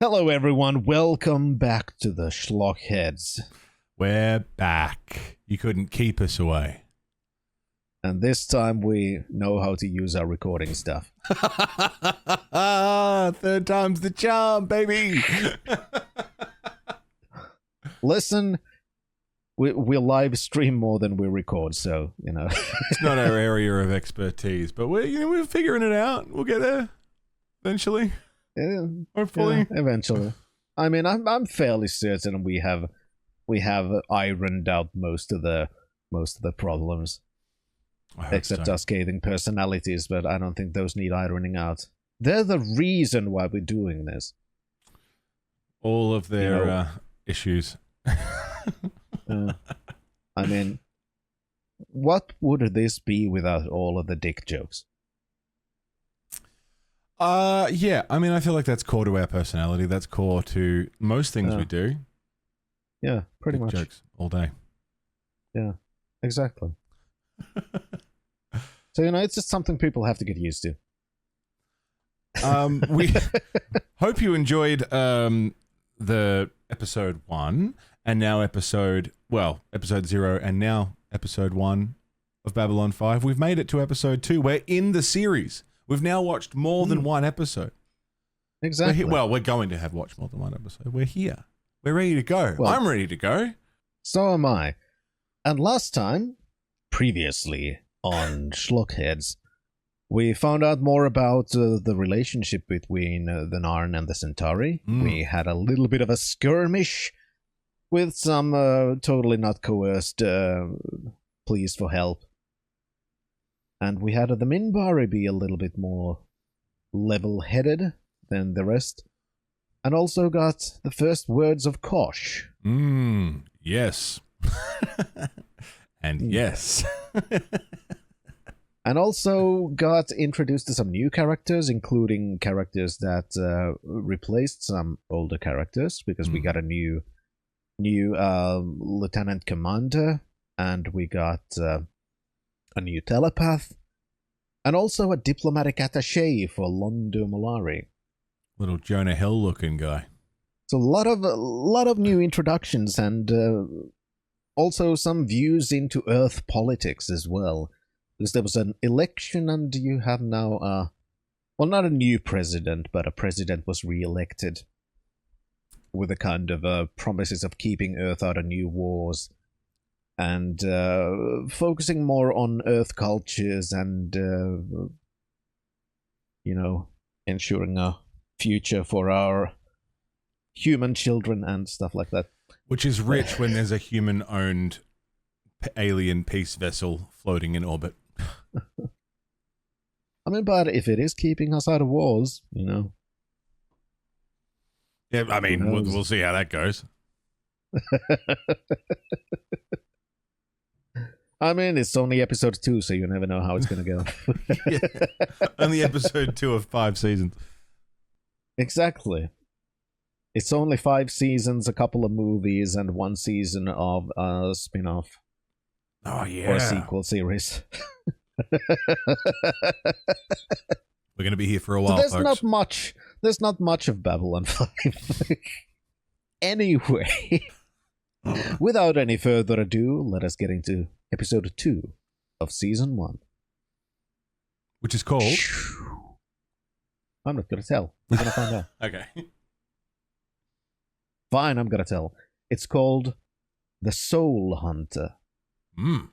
Hello everyone, welcome back to the Schlockheads. We're back. You couldn't keep us away. And this time we know how to use our recording stuff. Third time's the charm, baby. Listen, we live stream more than we record, so, you know. It's not our area of expertise, but we're figuring it out. We'll get there eventually. Yeah, Hopefully. yeah, eventually. I mean, I'm fairly certain we have ironed out most of the problems. Except so. our scathing personalities, but I don't think those need ironing out. They're the reason why we're doing this. All of their issues. I mean, what would this be without all of the dick jokes? Yeah. I mean, I feel like that's core to our personality. That's core to most things we do. Yeah, pretty Dick much. Jokes all day. Yeah, exactly. So, you know, it's just something people have to get used to. We hope you enjoyed the episode 1 and now episode 0 and now episode 1 of Babylon 5. We've made it to episode 2. We're in the series. We've now watched more than one episode. Exactly. We're going to have watched more than one episode. We're here. We're ready to go. Well, I'm ready to go. So am I. And last time, previously on Schlockheads, we found out more about the relationship between the Narn and the Centauri. We had a little bit of a skirmish with some totally not coerced pleas for help. And we had the Minbari be a little bit more level-headed than the rest. And also got the first words of Kosh. Yes. And yes. And also got introduced to some new characters, including characters that replaced some older characters, because we got a new lieutenant commander, and we got a new telepath, and also a diplomatic attaché for Londo Mollari. Little Jonah Hill looking guy. So a lot of new introductions, and also some views into Earth politics as well. Because there was an election, and you have now, well, not a new president, but a president was re-elected with a kind of promises of keeping Earth out of new wars, and focusing more on Earth cultures and, you know, ensuring a future for our human children and stuff like that. Which is rich when there's a human-owned alien peace vessel floating in orbit. I mean, but if it is keeping us out of wars, you know. Yeah, I mean, we'll see how that goes. I mean, it's only episode 2, so you never know how it's going to go. Yeah. Only episode 2 of 5 seasons. Exactly. It's only 5 seasons, a couple of movies, and 1 season of a spin-off. Oh, yeah. Or a sequel series. We're going to be here for a while, so there's not much of Babylon 5. Anyway, without any further ado, let us get into episode 2 of season 1. Which is called... I'm not going to tell. We're going to find out. Okay. Fine, I'm going to tell. It's called The Soul Hunter. You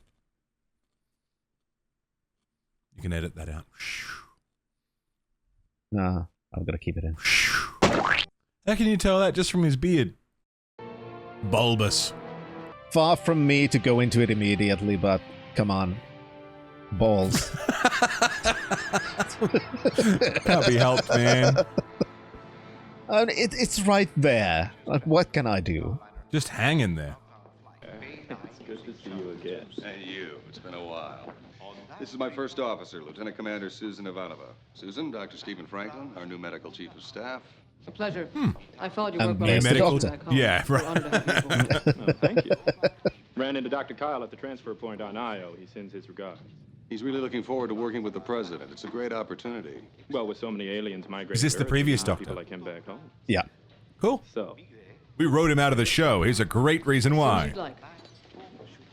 can edit that out. Nah, I'm going to keep it in. How can you tell that just from his beard? Bulbous. Far from me to go into it immediately, but come on. Balls. Can't be helped, man. It's right there. What can I do? Just hanging there. It's good to see you again. And you. It's been a while. This is my first officer, Lieutenant Commander Susan Ivanova. Susan, Dr. Stephen Franklin, our new medical chief of staff. A pleasure. I followed your I'm work new while I was medical- back home. Yeah, We're right. honored to have you aboard. Oh, thank you. Ran into Dr. Kyle at the transfer point on Io. He sends his regards. He's really looking forward to working with the president. It's a great opportunity. Well, with so many aliens migrating Is this to the Earth, previous you can have doctor? people like him back home. Yeah. Cool. So, We wrote him out of the show. Here's a great reason As why. you'd like.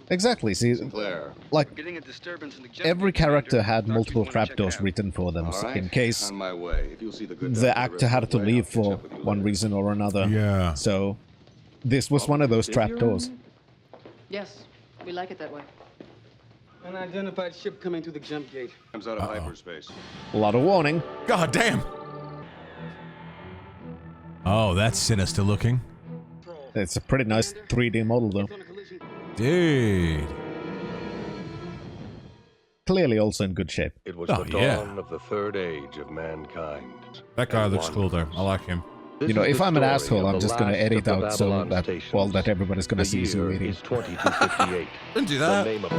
Exactly. See, Sinclair. like Getting a disturbance in the every character had Doctor, multiple you wanna check it trapdoors out? written for them, All so right, in case on my way. If you'll see the good the doctor actor the had rest to of the way, leave I'll catch for up with you one later. reason or another. Yeah. So this was one of those trapdoors. Yes, we like it that way. Unidentified ship coming through the jump gate. Comes out of hyperspace. A lot of warning. God damn. Oh, that's sinister looking. It's a pretty nice 3D model, though. Dude. Clearly also in good shape. It was Oh, the yeah. dawn of the third age of mankind. That guy And looks one cool, though. I like him. This You know, is if the I'm an story asshole, of I'm the just gonna last edit of the out so Babylon that, stations. well, that everybody's gonna The see Zoom year eating. is 2258. Don't do The that. name of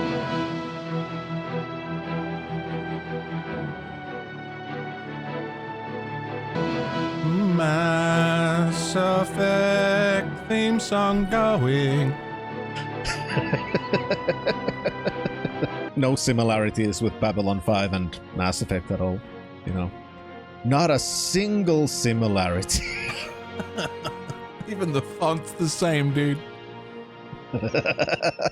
Mass Effect theme song going. No similarities with Babylon 5 and Mass Effect at all, you know. Not a single similarity. Even the font's the same, dude. The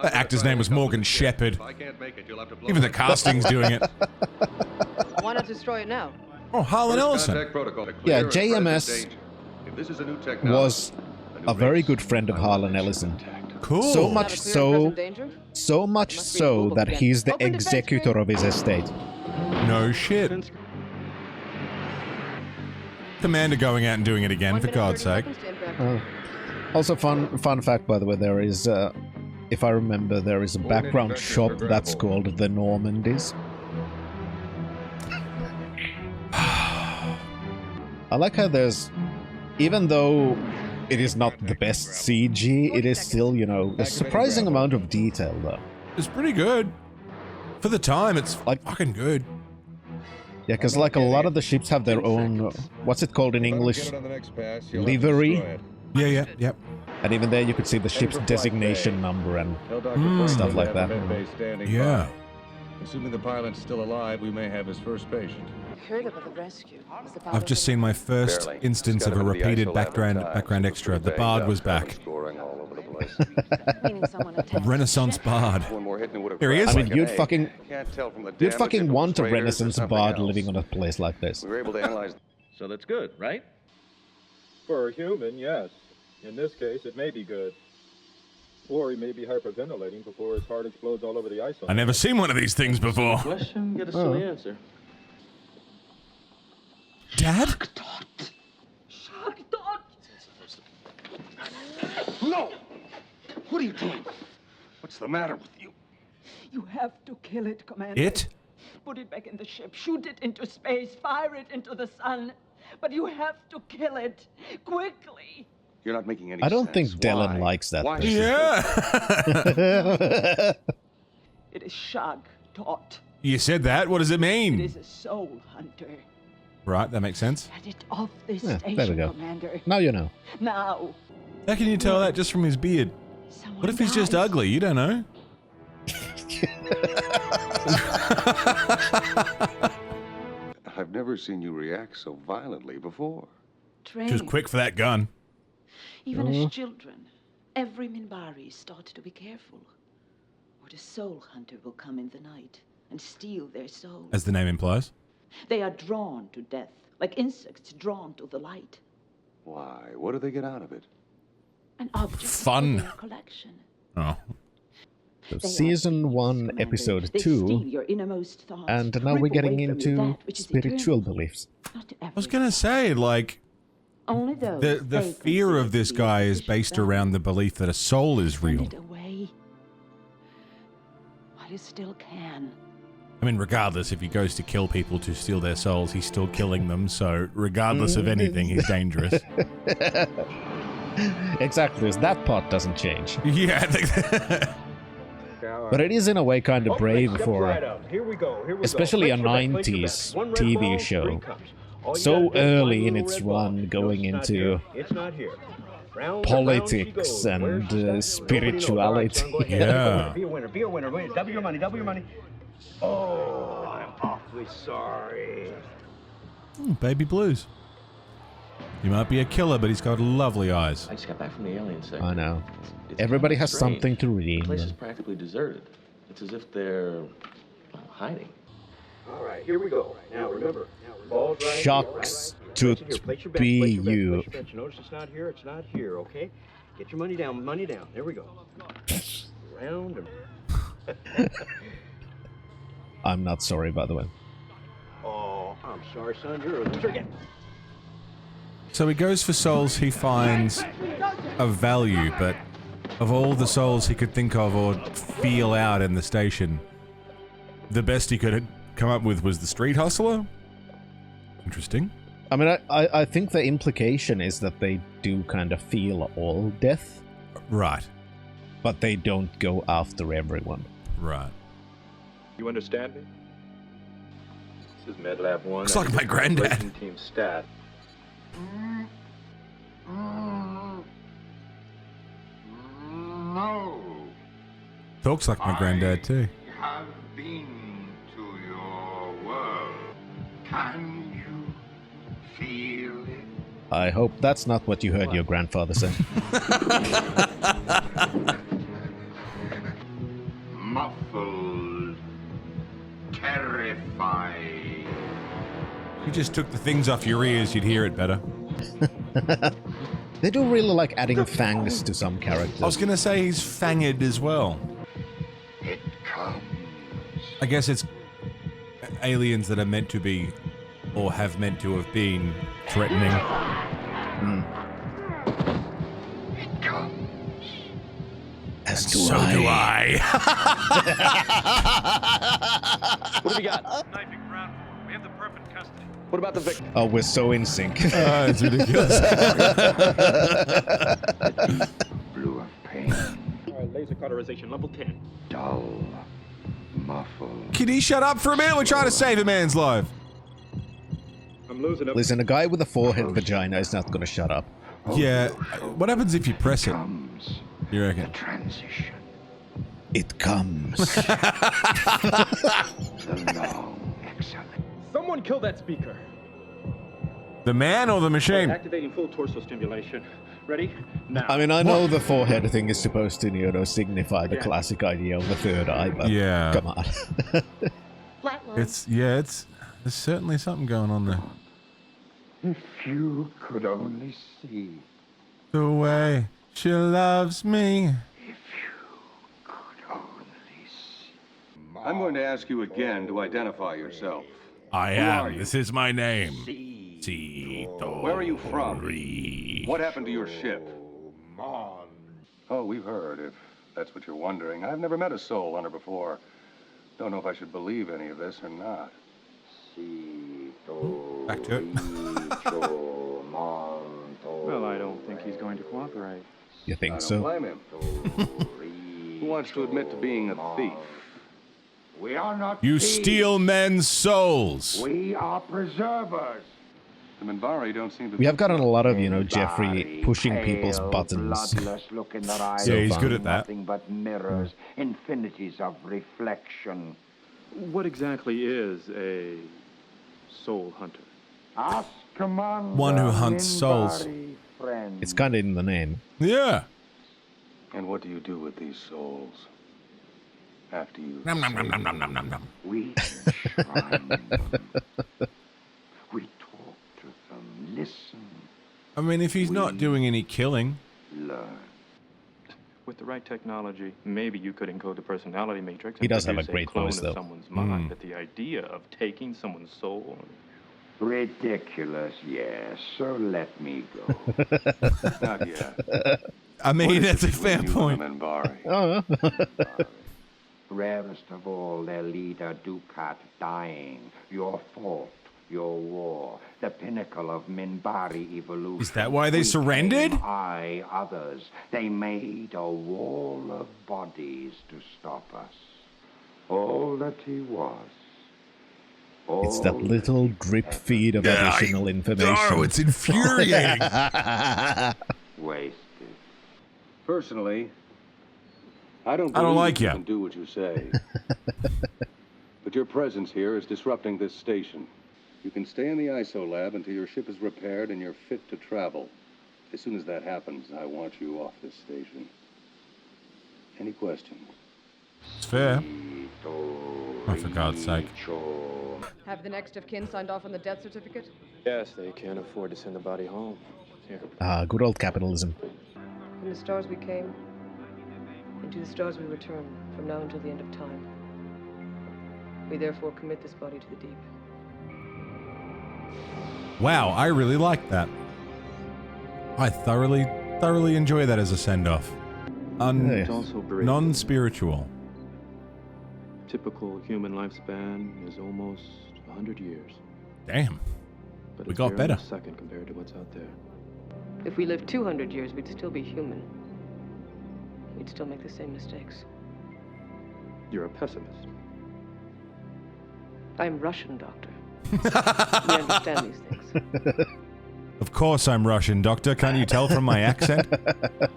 actor's name was Morgan Shepherd. If I can't make it, you'll have to blow Even the my- casting's doing it. Why not destroy it now? Oh, Harlan First Ellison. contact protocol. Yeah, Clear and JMS present danger. If this is a new technology, was new a very race, good friend of I will Harlan make sure Ellison. contact. Cool. So Not much a clear so, present danger? so much Must be so Google that again. he's the Open defense executor of his estate. No shit. Commander going out and doing it again, 1 for minute, God's 30 sake. seconds to impact. Also, fun fact, by the way, there is, if I remember, there is a background shop that's called the Normandies. I like how there's, even though it is not the best CG, it is still, you know, a surprising amount of detail, though. It's pretty good. For the time, it's like fucking good. Yeah, because like a lot of the ships have their own, what's it called in English? Livery. Yeah, yep. And even there you could see the ship's designation number and stuff like that. Yeah. Assuming the pilot's still alive, we may have his first patient. I heard about the rescue. Was the I've pilot just okay? seen my first Barely. instance of a repeated background extra. The bard was back. Scoring all over the place. Meaning someone attacked. Renaissance bard. One more hit and it would have Here he is. I crashed mean, like you'd an fucking, egg. Can't tell from the you'd damage if fucking it want a was raiders or Renaissance something bard else. living on a place like this. We were able to analyze. so that's good, right? For a human, yes. In this case, it may be good. Or he may be hyperventilating before his heart explodes all over the ice. I never seen one of these things before. Question, get a silly answer. Dad? No! What are you doing? What's the matter with you? You have to kill it, Commander. It? Put it back in the ship. Shoot it into space. Fire it into the sun. But you have to kill it. Quickly. You're not making any I don't sense. think Delenn Why? likes that Why? person. Yeah. It is Shag Tot. You said that. What does it It mean? is a soul hunter. Right, that makes sense. Get it off this Yeah, station, there we go. Commander. Now you know. Now. How can you tell that just from his beard? Someone What if he's just dies. ugly? You don't know. I've never seen you react so violently before. Train. She was quick for that gun. Even as children, every Minbari is taught to be careful. Or the soul hunter will come in the night and steal their souls. As the name implies. They are drawn to death, like insects drawn to the light. Why? What do they get out of it? An object Fun. for their collection. Oh. So They are season thieves, 1, Commander. episode They 2, steal your innermost thoughts, and now rip we're getting away from you into that which is spiritual eternal. beliefs. Not I was gonna everyone. say, like, Only those the they fear consider of this to be guy is sufficient based value. around the belief that a soul is Send real. it away while you still can. I mean, regardless, if he goes to kill people to steal their souls, he's still killing them. So, regardless of anything, he's dangerous. Exactly, that part doesn't change. Yeah. But it is in a way kind of brave for, Here we go. especially a 90s TV show, so early in its run going into It's not here. politics and spirituality. Yeah. Be a winner. Be a winner. Double your money. Double your money. Oh, I'm awfully sorry. Baby blues. He might be a killer, but he's got lovely eyes. I just got back from the alien sector. I know. It's Everybody kind of has strange. something to redeem The place is them. practically deserted. It's as if they're hiding. All right, here we go. Now remember, balls right Shucks here, to right? Place your bet, be place your bet, you. place your bet. You notice it's not here, okay? Get your money down, There we go. Round and... I'm not sorry, by the way. Oh, I'm sorry, son. You're a loser again. So he goes for souls he finds of value, but of all the souls he could think of or feel out in the station, the best he could come up with was the street hustler? Interesting. I mean, I think the implication is that they do kind of feel all death. Right. But they don't go after everyone. Right. You understand me? This is MedLab 1. Looks like my granddad. Operation Team Stat. No. Talks like my granddad too. I have been to your world. Can you feel it? I hope that's not what you heard your grandfather say. Muffled, terrifying. If you just took the things off your ears, you'd hear it better. They do really like adding fangs to some characters. I was gonna say he's fanged as well. It comes. I guess it's aliens that are meant to be, or have meant to have been, threatening. It comes. As do I. What have you got? Knifing ground floor. We have the perp in custody. What about the victim? Oh, we're so in sync. It's ridiculous. Blue of pain. All right, laser cauterization level 10. Dull. Muffled. Can he shut up for a minute? We're trying to save a man's life. I'm losing it. Listen, a guy with a forehead vagina is not gonna shut up. Yeah. What happens if you press it? Comes. You reckon? Transition. It comes. The long exhale. Someone kill that speaker. The man or the machine? Activating full torso stimulation. Ready? Now. I mean, I know the forehead thing is supposed to, you know, signify the classic idea of the third eye, but Yeah. come on. It's there's certainly something going on there. If you could only see. The way she loves me. If you could only see. I'm going to ask you again to identify yourself. I am. This is my name. Where are you from? What happened to your ship? Oh, we've heard, if that's what you're wondering. I've never met a soul hunter before. Don't know if I should believe any of this or not. Back to it. Well, I don't think he's going to cooperate. You I think don't so? blame him. Who wants to admit to being a thief? We are not You thieves. steal men's souls. We are preservers. The Minbari don't seem to... We have gotten a lot of, you know, Jeffrey pushing people's Pale, buttons. bloodless look in their eyes. Yeah, he's good at that. Nothing but mirrors, infinities of reflection. What exactly is a soul hunter? Ask Commander One who hunts souls. Minbari, friend. It's kind of in the name. Yeah. And what do you do with these souls? After you... Nom, nom, nom, nom, nom, nom, nom, nom. We enshrine them. We talk to them, listen, I mean, if he's not doing any killing. learn. With the right technology, maybe you could encode the personality matrix. He and does have a produce great clone voice, of though. Someone's mind, but the idea of taking someone's soul. Ridiculous, yes. So let me go. Not yet. I mean, What is that's a it fair between you and point. the Minbari? Oh, Rarest of all, their leader Dukat dying. Your fault, your war, the pinnacle of Minbari evolution. Is that why they We surrendered? came, I, others. They made a wall of bodies to stop us. All that he was. it's that little drip feed of additional information. Oh, it's infuriating. Wasted. Personally, I don't like you ya. can do what you say. But your presence here is disrupting this station. You can stay in the ISO lab until your ship is repaired and you're fit to travel. As soon as that happens, I want you off this station. Any questions? It's fair. Oh, for God's sake. Have the next of kin signed off on the death certificate? Yes, they can't afford to send the body home. Here. Good old capitalism. From the stars we came, into the stars we return, from now until the end of time. We therefore commit this body to the deep. Wow, I really like that. I thoroughly enjoy that as a send-off. Non-spiritual. Typical human lifespan is almost 100 years. Damn. But We got better. A second compared to what's out there. If we lived 200 years, we'd still be human. We'd still make the same mistakes. You're a pessimist. I'm Russian, Doctor. We understand these things. Of course I'm Russian, Doctor. Can't you tell from my accent? But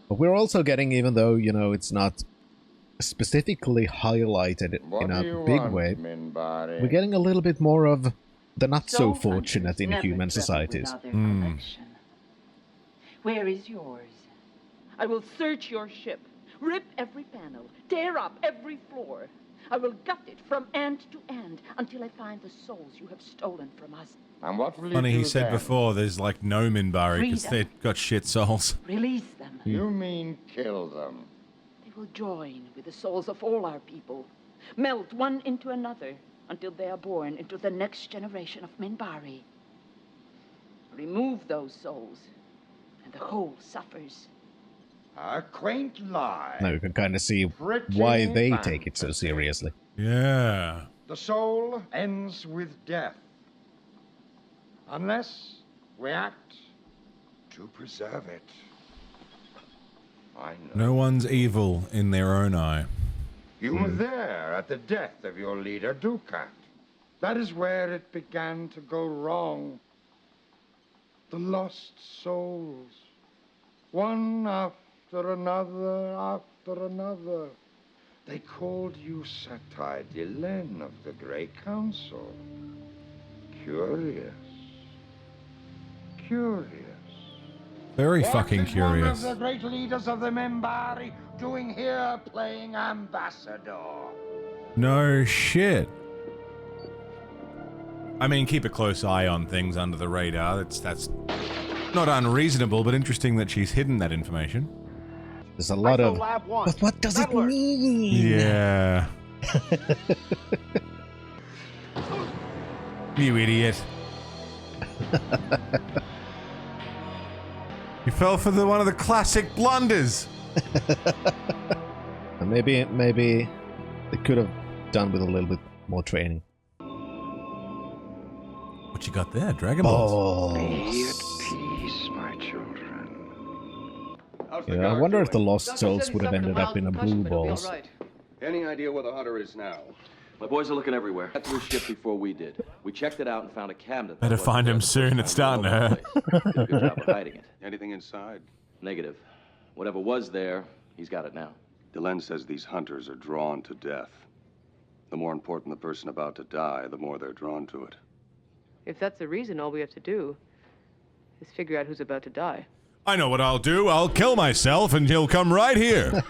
we're also getting, even though, you know, it's not specifically highlighted in a big way, we're getting a little bit more of the not-so-fortunate in human societies. Where is yours? I will search your ship, rip every panel, tear up every floor. I will gut it from end to end until I find the souls you have stolen from us. And what will you Funny, do he said then? before there's like no Minbari because they've got shit souls. Release them. You mean kill them? They will join with the souls of all our people, melt one into another until they are born into the next generation of Minbari. Remove those souls, and the whole suffers. A quaint lie. Now you can kind of see why they take it so seriously. Yeah. The soul ends with death. Unless we act to preserve it. I know. No one's evil in their own eye. You were there at the death of your leader, Dukat. That is where it began to go wrong. The lost souls. One after another, They called you Satai Delenn of the Grey Council. Curious. Very fucking curious. One of the great leaders of the Minbari doing here playing ambassador? No shit. I mean, keep a close eye on things under the radar. That's not unreasonable, but interesting that she's hidden that information. There's a lot of... But what does it mean? Yeah. You idiot. You fell for one of the classic blunders. Maybe they could have done with a little bit more training. What you got there? Dragon Balls. Be at peace, my children. Yeah, I wonder if the lost souls would have ended up in a blue balls. Any idea where the hunter is now? My boys are looking everywhere. Got to his ship before we did. We checked it out and found a cabinet. Better find him soon. It's starting to hurt. Did a good job of hiding it. Anything inside? Negative. Whatever was there, he's got it now. Delenn says these hunters are drawn to death. The more important the person about to die, the more they're drawn to it. If that's the reason, all we have to do is figure out who's about to die. I know what I'll do. I'll kill myself and he'll come right here.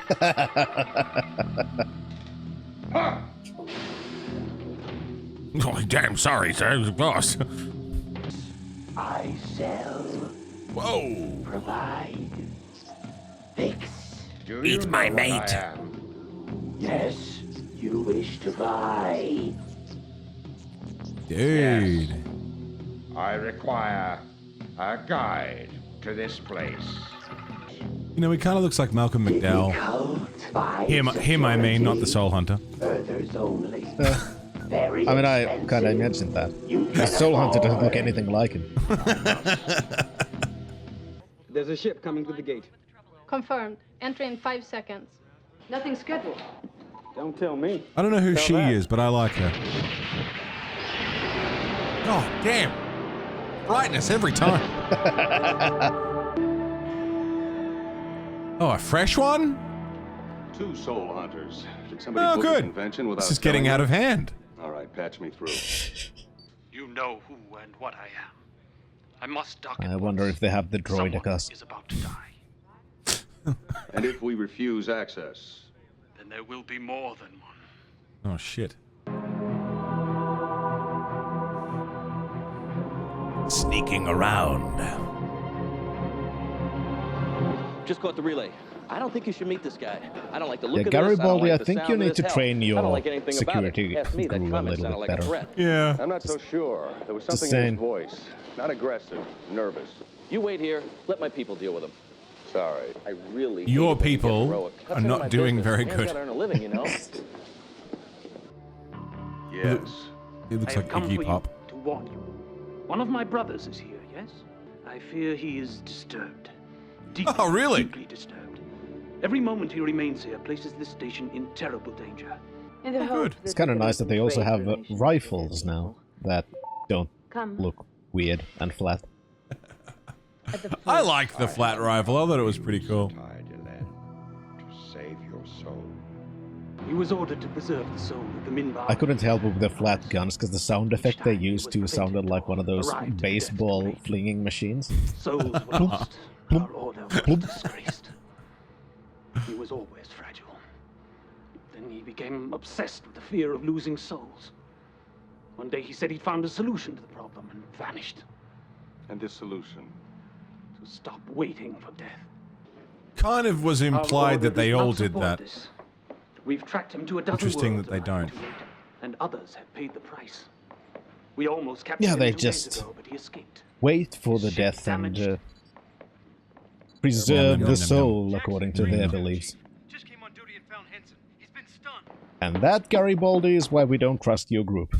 Oh, damn sorry, sir. Boss. I sell. Whoa. Provide. Fix. Eat my mate. Yes, you wish to buy. Dude. Yes. I require a guide to this place. You know, he kind of looks like Malcolm McDowell. Him, I mean, not the Soul Hunter. Others only. I mean, I kind of imagined that. The Soul Hunter doesn't look anything like him. There's a ship coming to the gate. Confirmed. Entry in 5 seconds. Nothing scheduled. Don't tell me. I don't know who she is, but I like her. Oh, damn. Brightness every time. Oh, a fresh one? 2 soul hunters. Did somebody book a good. convention without This is getting telling out you? of hand. All right, patch me through. You know who and what I am. I must dock I at wonder once. if they have the Someone droidicus. is about to die. And if we refuse access? Then there will be more than one. Oh, shit. Sneaking around. Just caught the relay. I don't think you should meet this guy. I don't like the look Yeah, of this. Garibaldi, I I don't like the think you sound of need to this. train Hell, I don't your like anything about it. security Ask me, that crew a comment little sounded bit like a better. threat. Yeah. I'm not so sure. There was Just something in saying. his voice. Not aggressive, nervous. You wait here. Let my people deal with him. Sorry. I really. Your hate it when you get people heroic. That's are none of not my doing business. very Man's good. gotta earn a living, you know. Yes. He looks I like have come Iggy for Pop. you to warn you. One of my brothers is here, yes? I fear he is disturbed. Deeply, Oh, really? Deeply disturbed. Every moment he remains here places this station in terrible danger. Good. It's kind of nice that they also have rifles now that don't look weird and flat. I like the flat rifle. I thought it was pretty cool. Delenn, to save your soul. He was ordered to preserve the soul of the Minbar. I couldn't help with the flat guns because the sound effect they used to sounded like one of those baseball flinging machines. Souls were lost. Our order was disgraced. He was always fragile. Then he became obsessed with the fear of losing souls. One day he said he'd found a solution to the problem and vanished. And this solution? To stop waiting for death. Kind of was implied that they all did that. We've tracked him to a dozen Interesting worlds that they don't. and others have paid the price. We almost captured Yeah, him they 2 days just ago, but he escaped. wait for the death and preserve the soul according to their beliefs. Just came on duty and found Henson. He's been stunned. And that, Garibaldi, is why we don't trust your group.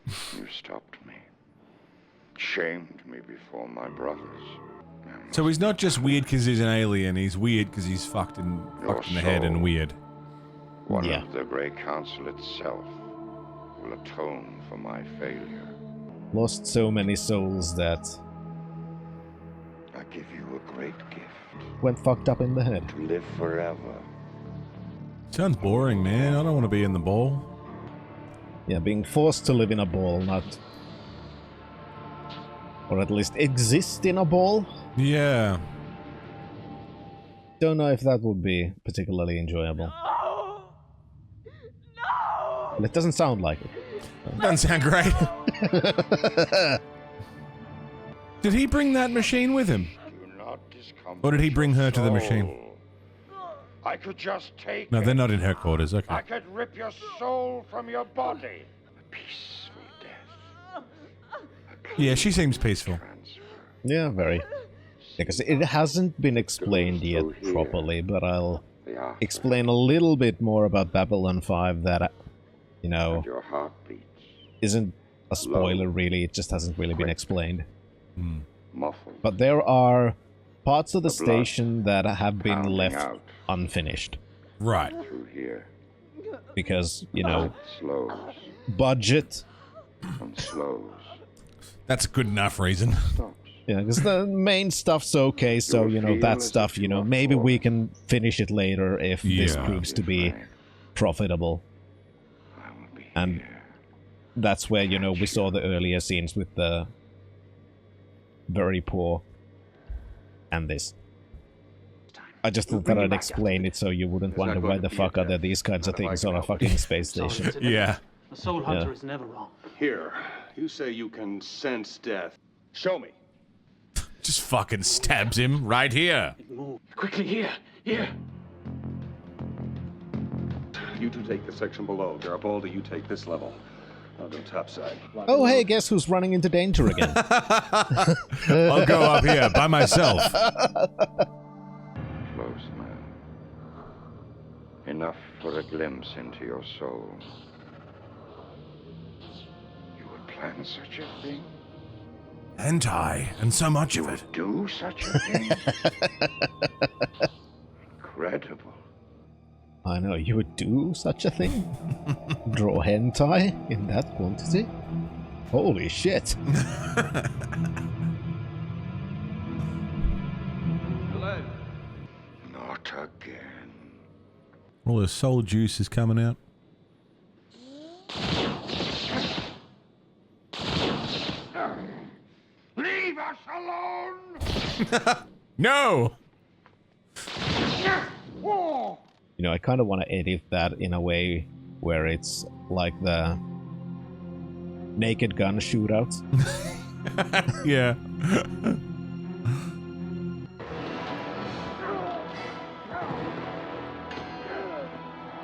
You stopped me. Shamed me before my brothers. So he's not just weird because he's an alien, he's weird because he's fucked in the head and weird. One of the Great Council itself will atone for my failure. Lost so many souls that I give you a great gift. went fucked up in the head. To live forever. Sounds boring, man. I don't want to be in the ball. Yeah, being forced to live in a ball, not... or at least exist in a ball? Yeah. Don't know if that would be particularly enjoyable. No! But it doesn't sound like it. Doesn't sound great. Did he bring that machine with him? Or did he bring her to the machine? I could just take No, it. they're not in her quarters, okay. I could rip your soul from your body. A peaceful death. Yeah, she seems peaceful. Yeah, very. Because it hasn't been explained yet properly, but I'll explain a little bit more about Babylon 5 that, you know, Your heart beats. isn't a spoiler really, it just hasn't really been explained. Muffled. But there are parts of the station that have been left out. unfinished. Right. Through here. Because, you know, Slows budget. and slows. That's a good enough reason. Yeah, because the main stuff's okay, so, you know, that stuff, you know, maybe we can finish it later if this proves to be profitable. And that's where, you know, we saw the earlier scenes with the very poor and this. I just thought that I'd explain it so you wouldn't wonder why the fuck are there these kinds of things on a fucking space station. Yeah. A soul hunter is never wrong. Here, you say you can sense death. Show me. Just fucking stabs him right here. Move. Quickly, here. Here. You two take the section below. Garibaldi, you take this level. I'll go topside. Oh, hey, guess who's running into danger again? I'll go up here by myself. Close now. Enough for a glimpse into your soul. You would plan such a thing? Hentai, and so much of it. Do such a thing? Incredible. I know, you would do such a thing? Draw hentai in that quantity? Holy shit. Delenn. Not again. All the soul juice is coming out. Leave us alone! No! You know, I kind of want to edit that in a way where it's like the Naked Gun shootouts. Yeah.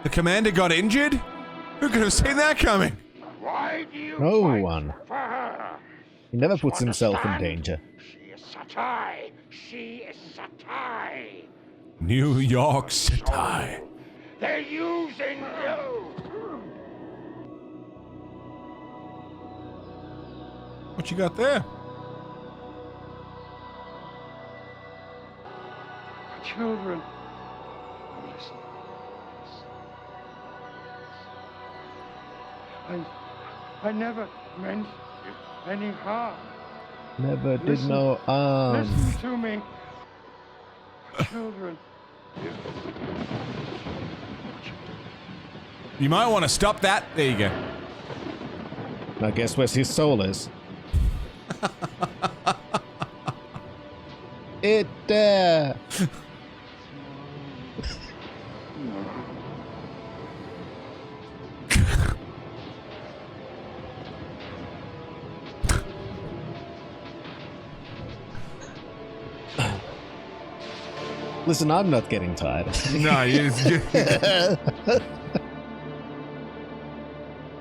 The commander got injured? Who could have seen that coming? Why do you No fight one. for her? He never puts himself in Understand? danger. She is Satai. She is Satai. New York City. They're using you. What you got there? Children. Listen. I never meant any harm. Never did Listen. no Listen to me. Children. You might want to stop that. There you go. I guess where his soul is. It there. Listen, I'm not getting tired. No,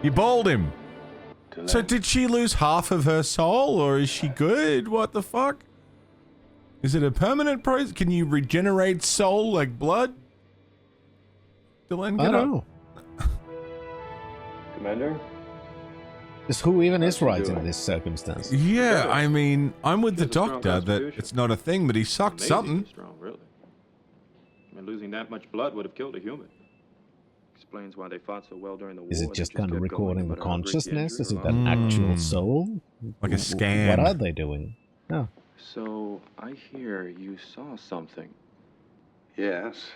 you bowled him. So did she lose half of her soul, or is she good? What the fuck? Is it a permanent process? Can you regenerate soul like blood? Delenn, I get don't up. know. Commander? Just who even is right in this circumstance? Yeah, I mean, I'm with the He has a strong doctor that constitution. it's not a thing, but he sucked something. Strong, really. I mean, losing that much blood would have killed a human. Explains why they fought so well during the war. Is it They just kind of kept going, recording no the matter how great the consciousness? Is injury it or an loss. actual soul? Like a scam. What are they doing? No. So, I hear you saw something. Yes.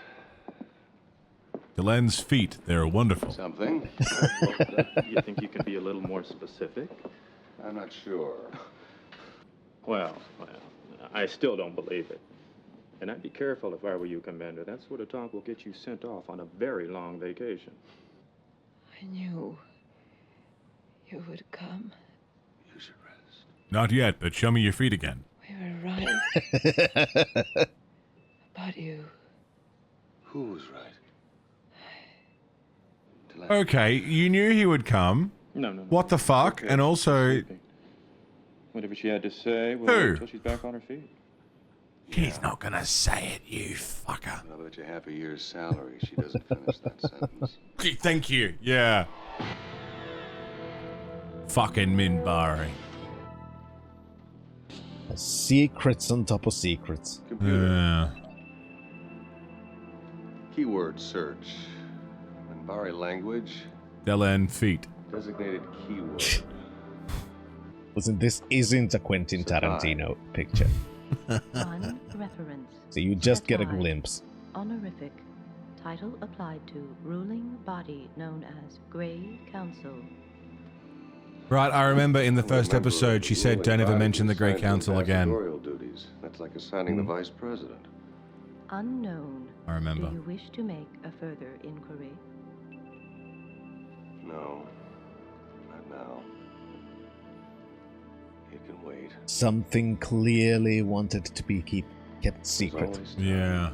Delenn's feet, they're wonderful. Something. You think you can be a little more specific? I'm not sure. Well, I still don't believe it. And I'd be careful if I were you, Commander. That sort of talk will get you sent off on a very long vacation. I knew you would come. You should rest. Not yet, but show me your feet again. We were right about you. Who was right? Okay, you knew he would come. No. What the fuck? Okay. And also, Whatever she had to say, we'll Who? wait until she's back on her feet. He's not gonna say it, you fucker. I'll bet you half a year's salary she doesn't finish that sentence. thank you. Yeah. Fucking Minbari. Secrets on top of secrets. Computer. Yeah. Keyword search. Minbari language. Delenn feet. Designated keyword. Listen, this isn't a Quentin Tarantino picture. One reference. So you just get a Satire. glimpse. Honorific. Title applied to ruling body known as Grey Council. Right, I remember in the first Remember, episode she said, ruling don't ever body mention the Grey assigned to Council again. ambassadorial duties. That's like assigning the vice president. Unknown. I remember. Do you wish to make a further inquiry? No. Not now. It can wait. Something clearly wanted to be kept secret. Always time. Yeah.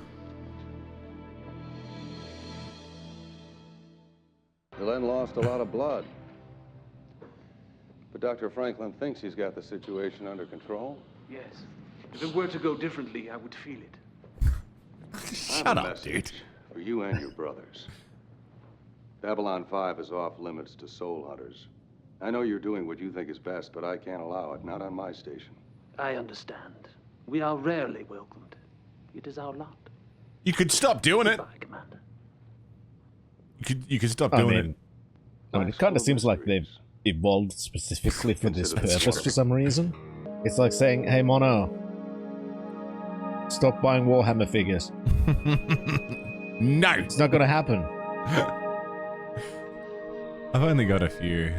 Delenn lost a lot of blood. But Dr. Franklin thinks he's got the situation under control. Yes. If it were to go differently, I would feel it. Shut up, dude. For you and your brothers. Babylon 5 is off limits to soul hunters. I know you're doing what you think is best, but I can't allow it. Not on my station. I understand. We are rarely welcomed. It is our lot. You could stop doing it. Goodbye, Commander. You could stop I doing mean, it kind of seems like they've evolved specifically for this purpose for some reason. It's like saying, hey Mono, stop buying Warhammer figures. No! It's not gonna happen. I've only got a few.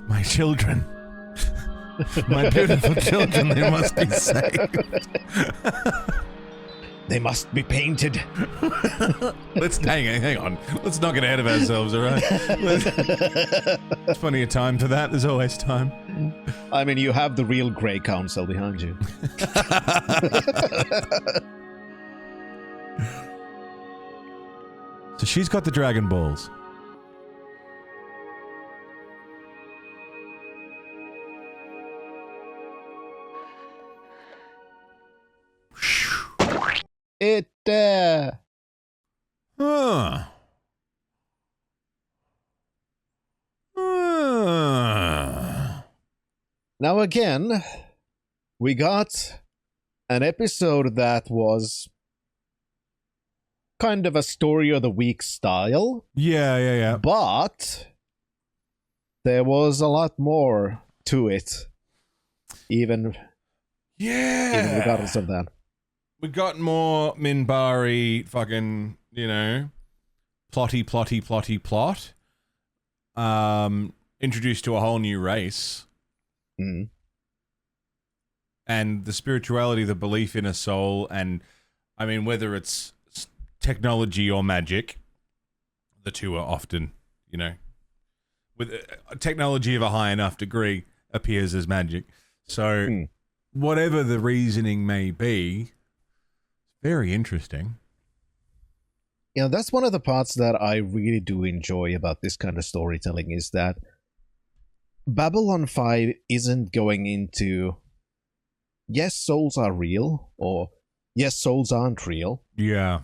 My children. My beautiful children, they must be saved. They must be painted. Hang on. Let's not get ahead of ourselves, all right? There's plenty of time for that. There's always time. I mean, you have the real Grey Council behind you. So she's got the Dragon Balls. It, Now again, we got an episode that was kind of a story of the week style. Yeah. But there was a lot more to it. Even regardless of that. We got more Minbari fucking, plot. Introduced to a whole new race. Mm. And the spirituality, the belief in a soul, and I mean, whether it's technology or magic, the two are often, with technology of a high enough degree appears as magic. So whatever the reasoning may be, very interesting. Yeah, that's one of the parts that I really do enjoy about this kind of storytelling is that Babylon 5 isn't going into, yes, souls are real, or yes, souls aren't real. Yeah.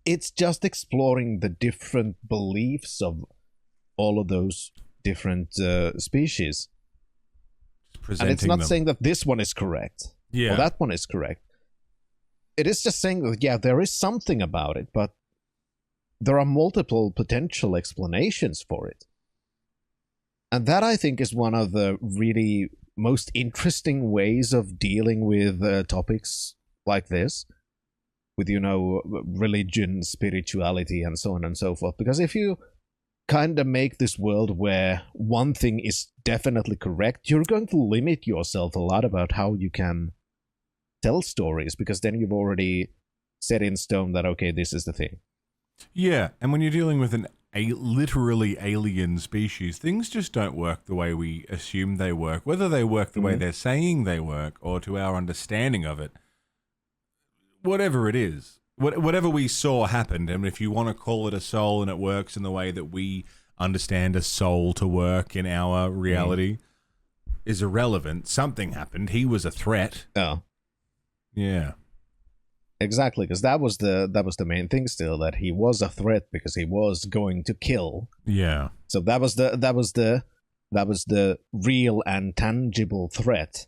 It's just exploring the different beliefs of all of those different species. And it's not saying that this one is correct, or that one is correct. It is just saying that, yeah, there is something about it, but there are multiple potential explanations for it. And that, I think, is one of the really most interesting ways of dealing with topics like this, with, religion, spirituality, and so on and so forth. Because if you kind of make this world where one thing is definitely correct, you're going to limit yourself a lot about how you can tell stories, because then you've already set in stone that, okay, this is the thing. Yeah, and when you're dealing with a literally alien species, things just don't work the way we assume they work. Whether they work the way they're saying they work, or to our understanding of it, whatever it is, whatever we saw happened, and if you want to call it a soul and it works in the way that we understand a soul to work in our reality, is irrelevant. Something happened. He was a threat. Oh. Yeah. Exactly, because that was the main thing still, that he was a threat because he was going to kill. Yeah. So that was the real and tangible threat.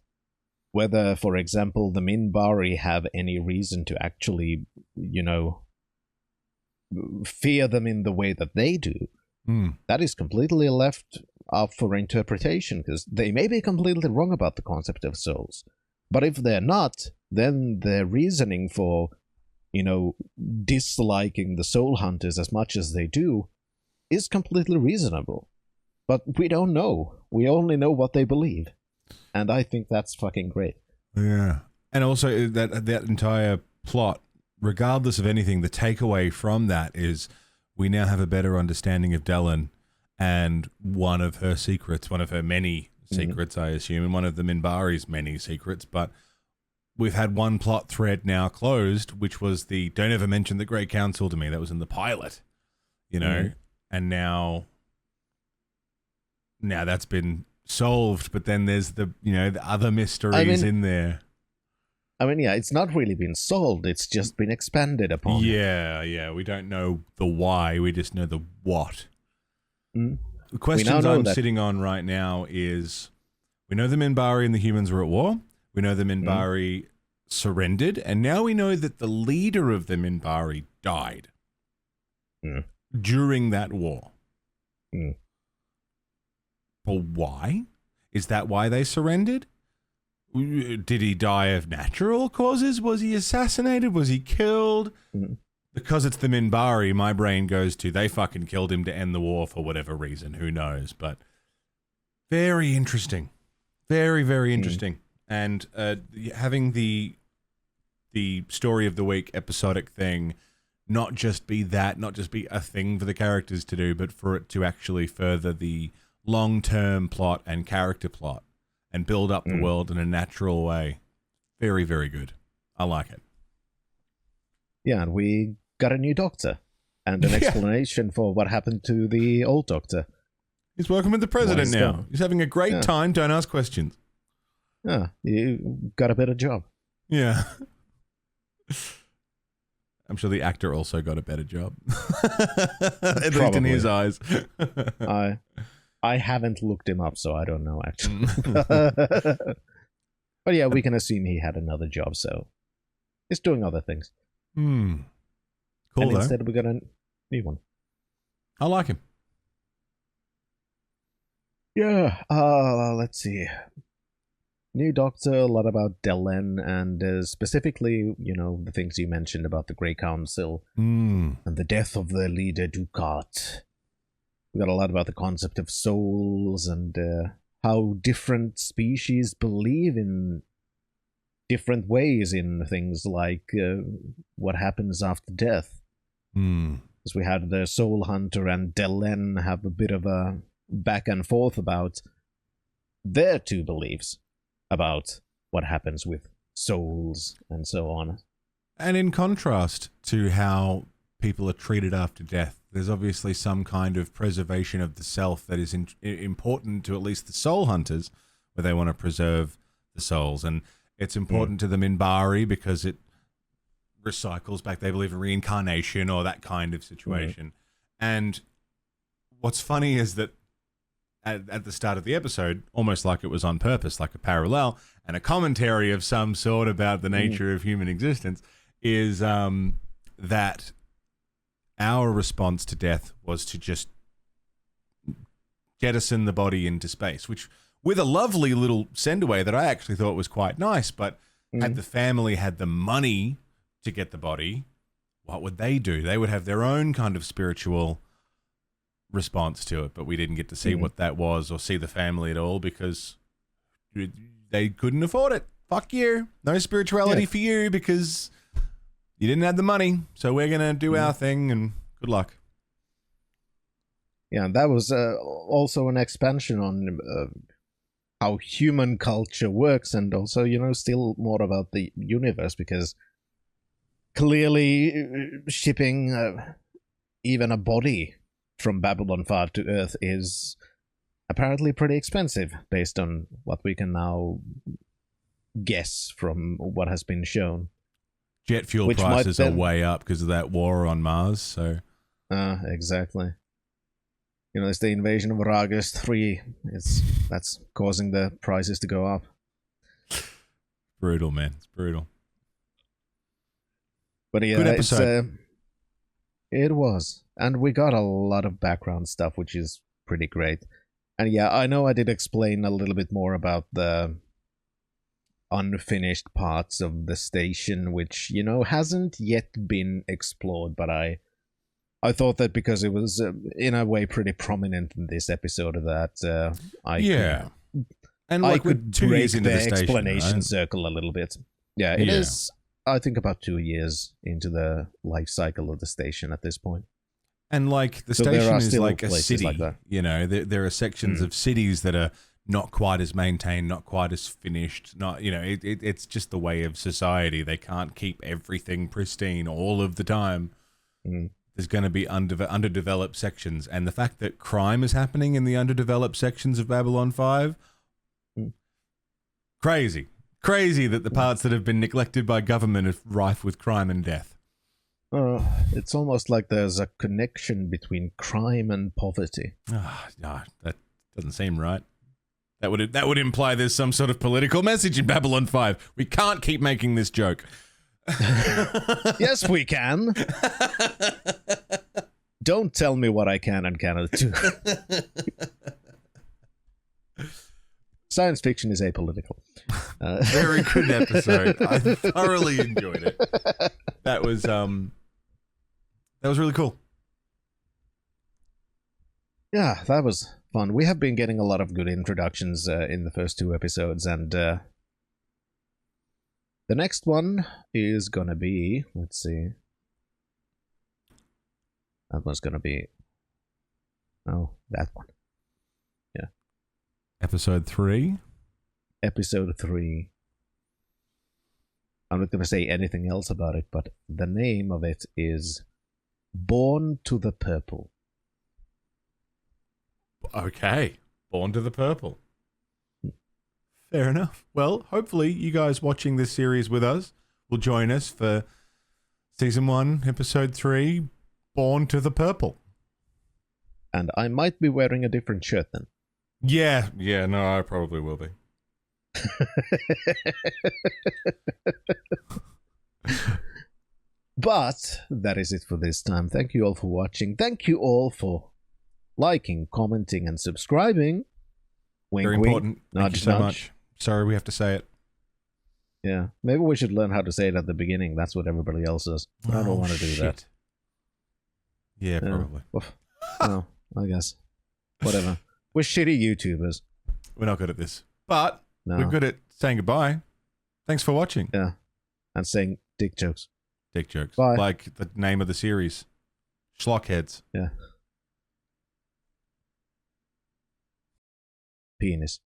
Whether, for example, the Minbari have any reason to actually, fear them in the way that they do, that is completely left up for interpretation, because they may be completely wrong about the concept of souls. But if they're not, then their reasoning for, disliking the soul hunters as much as they do is completely reasonable. But we don't know. We only know what they believe. And I think that's fucking great. Yeah. And also that entire plot, regardless of anything, the takeaway from that is we now have a better understanding of Delenn and one of her secrets, one of her many secrets, I assume, and one of the Minbari's many secrets, but we've had one plot thread now closed, which was the don't ever mention the Grey Council to me. That was in the pilot, and now that's been solved, but then there's the other mysteries in there. I mean, yeah, it's not really been solved, it's just been expanded upon. Yeah, we don't know the why, we just know the what. The questions I'm sitting on right now is, we know the Minbari and the humans were at war. We know the Minbari surrendered, and now we know that the leader of the Minbari died during that war. But why? Is that why they surrendered? Did he die of natural causes? Was he assassinated? Was he killed? because it's the Minbari, my brain goes to they fucking killed him to end the war for whatever reason. Who knows? But very interesting. Very, very interesting. And having the story of the week episodic thing not just be a thing for the characters to do, but for it to actually further the long-term plot and character plot and build up the world in a natural way. Very, very good. I like it. Yeah, and we got a new doctor and an explanation for what happened to the old doctor. He's working with the president now. He's having a great time. Don't ask questions. Yeah, you got a better job. Yeah. I'm sure the actor also got a better job. At least in his eyes. I haven't looked him up, so I don't know, actually. But yeah, we can assume he had another job, so he's doing other things. Cool, and though. instead we got a new one. I like him. Yeah, let's see. New Doctor, a lot about Delenn, and specifically, the things you mentioned about the Grey Council and the death of their leader, Dukat. We got a lot about the concept of souls and how different species believe in different ways in things like what happens after death. Because we had the Soul Hunter and Delenn have a bit of a back and forth about their two beliefs about what happens with souls and so on. And in contrast to how people are treated after death, there's obviously some kind of preservation of the self that is important to at least the soul hunters, where they want to preserve the souls. And it's important to the Minbari because it recycles back. They believe in reincarnation or that kind of situation. And what's funny is that at the start of the episode, almost like it was on purpose, like a parallel and a commentary of some sort about the nature of human existence, is that our response to death was to just jettison the body into space, which with a lovely little send away that I actually thought was quite nice. But had the family had the money to get the body, what would they do? They would have their own kind of spiritual response to it, but we didn't get to see what that was or see the family at all because they couldn't afford it. Fuck you. No spirituality for you because you didn't have the money. So we're going to do our thing and good luck. Yeah, that was also an expansion on how human culture works and also, still more about the universe because clearly shipping even a body from Babylon 5 to Earth is apparently pretty expensive based on what we can now guess from what has been shown. Jet fuel prices are way up because of that war on Mars, so... exactly. It's the invasion of Arrakis 3. That's causing the prices to go up. Brutal, man. It's brutal. But yeah, good episode. It was. And we got a lot of background stuff, which is pretty great. And yeah, I know I did explain a little bit more about the unfinished parts of the station, which, hasn't yet been explored, but I thought that because it was, in a way, pretty prominent in this episode that I and like I could 2 years break into the the station, explanation right? circle a little bit. Yeah, it is, I think, about 2 years into the life cycle of the station at this point. And like the So station there are is still like a places city, like that. There are sections of cities that are not quite as maintained, not quite as finished. Not it's just the way of society. They can't keep everything pristine all of the time. There's going to be underdeveloped sections, and the fact that crime is happening in the underdeveloped sections of Babylon 5, crazy that the parts that have been neglected by government are rife with crime and death. It's almost like there's a connection between crime and poverty. No, that doesn't seem right. That would imply there's some sort of political message in Babylon 5. We can't keep making this joke. Yes, we can. Don't tell me what I can and cannot do. Science fiction is apolitical. Very good episode. I thoroughly enjoyed it. That was That was really cool. Yeah, that was fun. We have been getting a lot of good introductions in the first 2 episodes, and the next one is gonna be, let's see, that one's gonna be, oh, that one. Yeah. Episode 3. Episode 3. I'm not gonna say anything else about it, but the name of it is Born to the Purple. Okay. Born to the Purple. Fair enough. Well, hopefully you guys watching this series with us will join us for Season 1, Episode 3, Born to the Purple. And I might be wearing a different shirt then. Yeah, no, I probably will be. But that is it for this time. Thank you all for watching. Thank you all for liking, commenting, and subscribing. Wink, Very important. Wink. Thank you so much. Sorry we have to say it. Yeah, maybe we should learn how to say it at the beginning. That's what everybody else says. I don't want to do that. Yeah, probably. No, I guess. Whatever. We're shitty YouTubers. We're not good at this. But No. we're good at saying goodbye. Thanks for watching. Yeah. And saying dick jokes. Dick jokes. Bye. Like the name of the series. Schlockheads. Yeah. Penis.